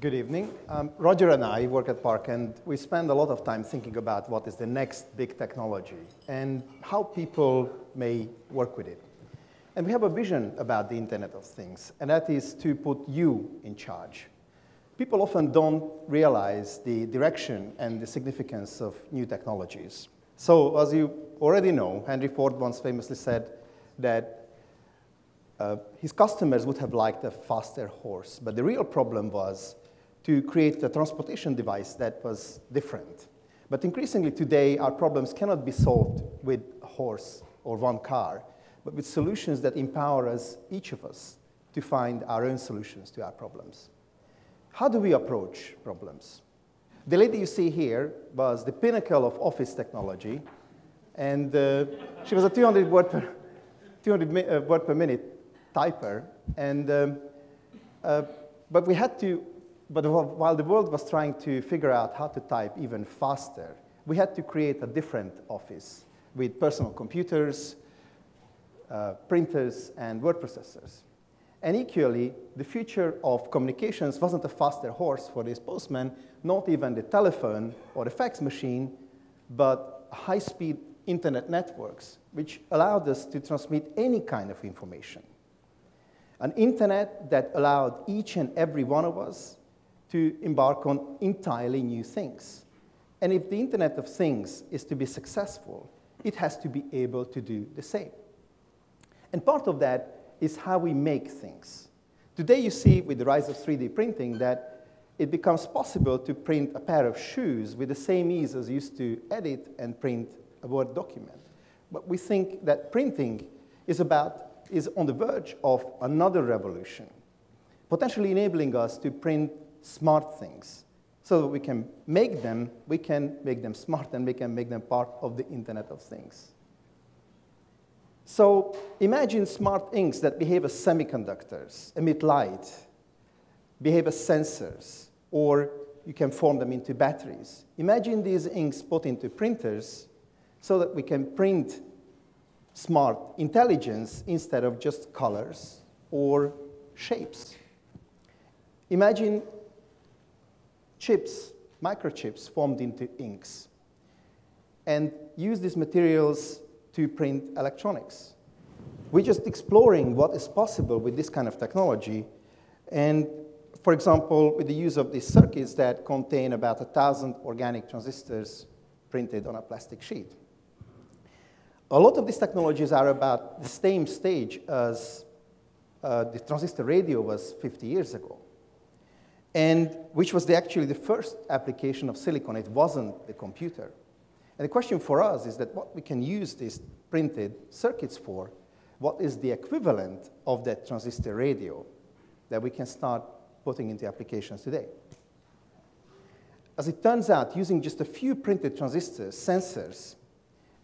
Good evening. Roger and I work at Park, and we spend a lot of time thinking about what is the next big technology and how people may work with it. And we have a vision about the Internet of Things, and that is to put you in charge. People often don't realize the direction and the significance of new technologies. So, as you already know, Henry Ford once famously said that his customers would have liked a faster horse, but the real problem was to create a transportation device that was different. But increasingly today, our problems cannot be solved with a horse or one car, but with solutions that empower us, each of us, to find our own solutions to our problems. How do we approach problems? The lady you see here was the pinnacle of office technology, and she was a 200 word per minute typer, and but while the world was trying to figure out how to type even faster, we had to create a different office with personal computers, printers, and word processors. And equally, the future of communications wasn't a faster horse for this postman, not even the telephone or the fax machine, but high-speed internet networks, which allowed us to transmit any kind of information. An internet that allowed each and every one of us to embark on entirely new things. And if the Internet of Things is to be successful, it has to be able to do the same. And part of that is how we make things. Today you see with the rise of 3D printing that it becomes possible to print a pair of shoes with the same ease as used to edit and print a Word document. But we think that printing is on the verge of another revolution, potentially enabling us to print smart things so that we can make them smart, and we can make them part of the Internet of Things. So imagine smart inks that behave as semiconductors, emit light, behave as sensors, or you can form them into batteries. Imagine these inks put into printers so that we can print smart intelligence instead of just colors or shapes. Imagine chips, microchips formed into inks, and use these materials to print electronics. We're just exploring what is possible with this kind of technology, and for example, with the use of these circuits that contain about 1,000 organic transistors printed on a plastic sheet. A lot of these technologies are about the same stage as the transistor radio was 50 years ago, and which was actually the first application of silicon. It wasn't the computer. And the question for us is that what we can use these printed circuits for, what is the equivalent of that transistor radio that we can start putting into applications today? As it turns out, using just a few printed transistors, sensors,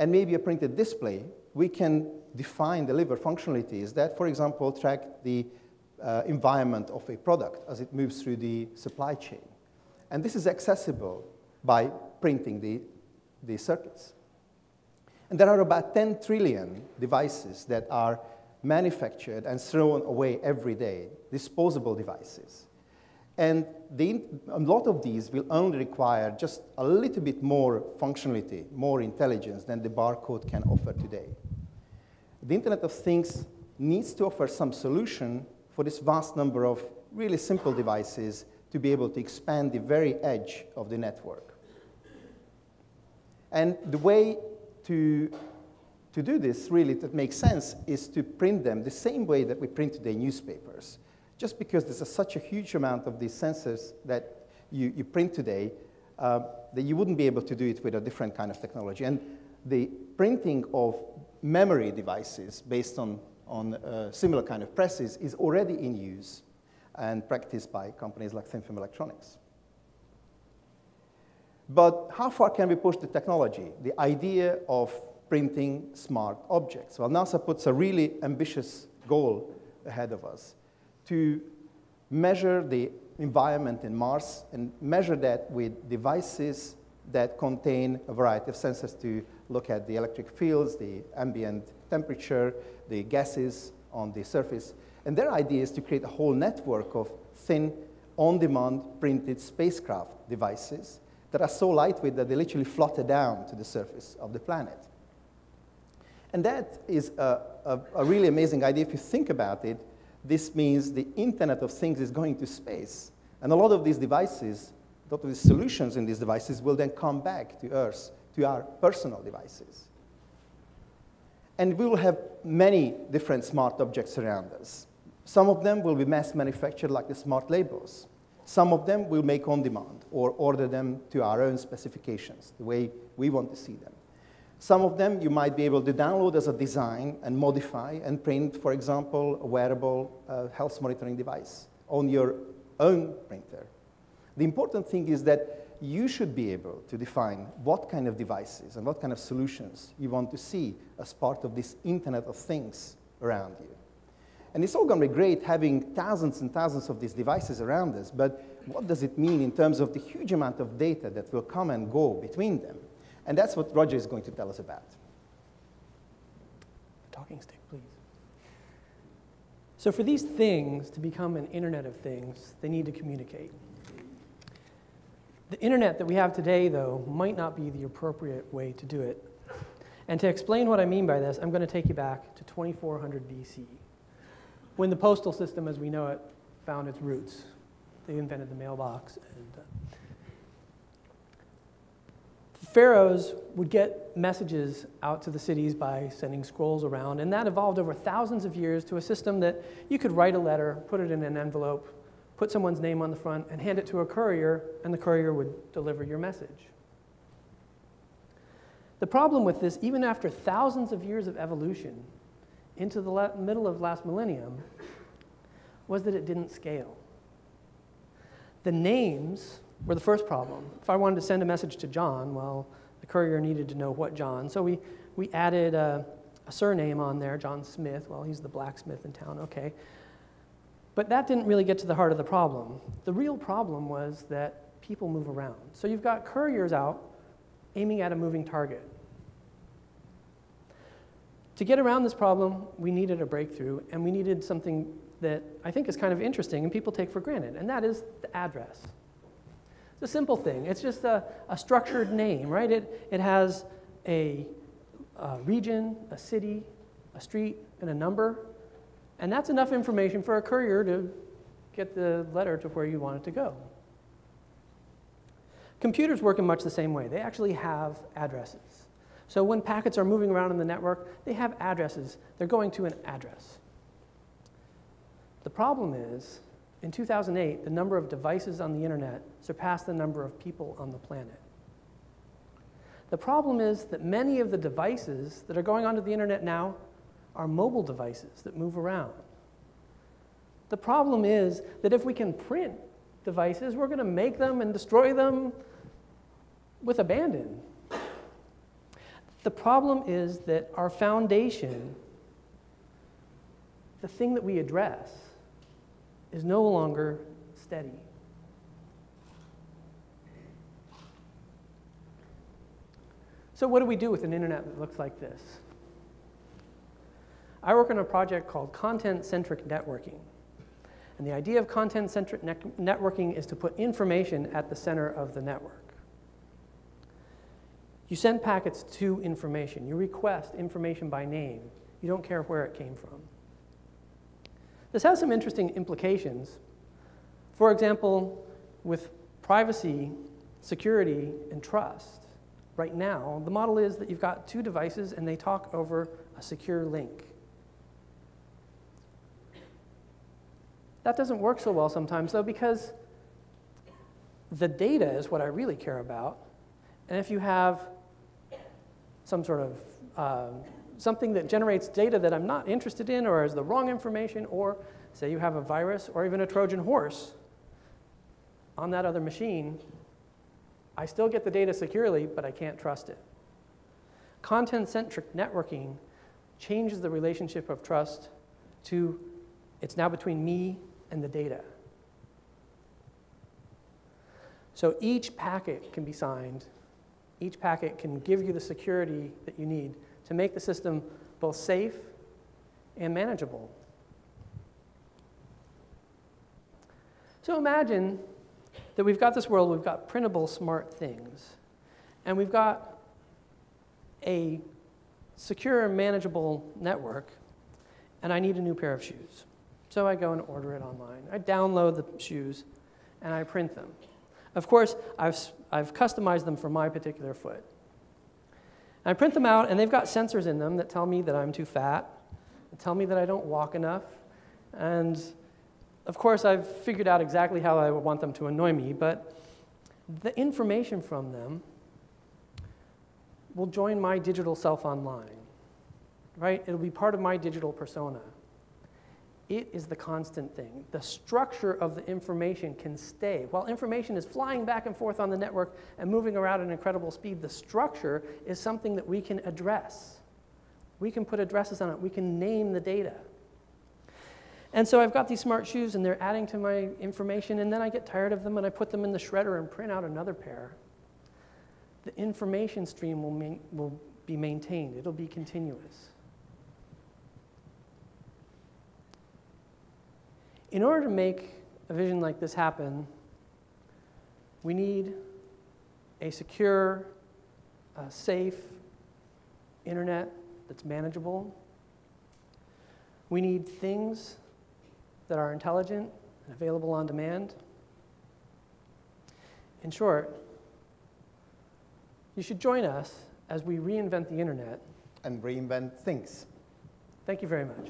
and maybe a printed display, we can deliver functionalities that, for example, track the environment of a product as it moves through the supply chain. And this is accessible by printing the circuits. And there are about 10 trillion devices that are manufactured and thrown away every day, disposable devices. And a lot of these will only require just a little bit more functionality, more intelligence than the barcode can offer today. The Internet of Things needs to offer some solution for this vast number of really simple devices to be able to expand the very edge of the network. And the way to do this, really, that makes sense, is to print them the same way that we print today newspapers. Just because there's such a huge amount of these sensors that you print today, that you wouldn't be able to do it with a different kind of technology. And the printing of memory devices based on similar kind of presses is already in use and practiced by companies like Thin Film Electronics. But how far can we push the technology, the idea of printing smart objects? Well, NASA puts a really ambitious goal ahead of us to measure the environment in Mars and measure that with devices that contain a variety of sensors to look at the electric fields, the ambient temperature, the gases on the surface. And their idea is to create a whole network of thin on-demand printed spacecraft devices that are so lightweight that they literally flutter down to the surface of the planet. And that is a really amazing idea. If you think about it, this means the Internet of Things is going to space. And a lot of these devices, a lot of the solutions in these devices will then come back to Earth, to our personal devices. And we will have many different smart objects around us. Some of them will be mass manufactured like the smart labels. Some of them will make on demand or order them to our own specifications, the way we want to see them. Some of them you might be able to download as a design and modify and print, for example, a wearable health monitoring device on your own printer. The important thing is that you should be able to define what kind of devices and what kind of solutions you want to see as part of this Internet of Things around you. And it's all going to be great having thousands and thousands of these devices around us, but what does it mean in terms of the huge amount of data that will come and go between them? And that's what Roger is going to tell us about. Talking stick, please. So for these things to become an Internet of Things, they need to communicate. The Internet that we have today, though, might not be the appropriate way to do it. And to explain what I mean by this, I'm going to take you back to 2400 BC, when the postal system as we know it found its roots. They invented the mailbox. And the pharaohs would get messages out to the cities by sending scrolls around, and that evolved over thousands of years to a system that you could write a letter, put it in an envelope, put someone's name on the front, and hand it to a courier, and the courier would deliver your message. The problem with this, even after thousands of years of evolution into the middle of last millennium, was that it didn't scale. The names were the first problem. If I wanted to send a message to John, well, the courier needed to know what John. So we added a surname on there, John Smith. Well, he's the blacksmith in town, okay. But that didn't really get to the heart of the problem. The real problem was that people move around. So you've got couriers out aiming at a moving target. To get around this problem, we needed a breakthrough, and we needed something that I think is kind of interesting and people take for granted, and that is the address. It's a simple thing. It's just a structured name, right? It has a region, a city, a street, and a number. And that's enough information for a courier to get the letter to where you want it to go. Computers work in much the same way. They actually have addresses. So when packets are moving around in the network, they have addresses. They're going to an address. The problem is, in 2008, the number of devices on the internet surpassed the number of people on the planet. The problem is that many of the devices that are going onto the internet now are mobile devices that move around. The problem is that if we can print devices, we're going to make them and destroy them with abandon. The problem is that our foundation, the thing that we address, is no longer steady. So what do we do with an internet that looks like this? I work on a project called content-centric networking. And the idea of content-centric networking is to put information at the center of the network. You send packets to information. You request information by name. You don't care where it came from. This has some interesting implications. For example, with privacy, security, and trust, right now, the model is that you've got two devices and they talk over a secure link. That doesn't work so well sometimes, though, because the data is what I really care about. And if you have some sort of something that generates data that I'm not interested in or is the wrong information, or say you have a virus or even a Trojan horse on that other machine, I still get the data securely, but I can't trust it. Content-centric networking changes the relationship of trust to it's now between me and the data. So each packet can be signed. Each packet can give you the security that you need to make the system both safe and manageable. So imagine that we've got this world, we've got printable smart things, and we've got a secure and manageable network, and I need a new pair of shoes. So I go and order it online. I download the shoes, and I print them. Of course, I've customized them for my particular foot. I print them out, and they've got sensors in them that tell me that I'm too fat, that tell me that I don't walk enough, and of course, I've figured out exactly how I would want them to annoy me, but the information from them will join my digital self online, right? It'll be part of my digital persona. It is the constant thing. The structure of the information can stay. While information is flying back and forth on the network and moving around at incredible speed, the structure is something that we can address. We can put addresses on it. We can name the data. And so I've got these smart shoes, and they're adding to my information, and then I get tired of them, and I put them in the shredder and print out another pair. The information stream will be maintained. It'll be continuous. In order to make a vision like this happen, we need a secure, safe internet that's manageable. We need things that are intelligent and available on demand. In short, you should join us as we reinvent the internet and reinvent things. Thank you very much.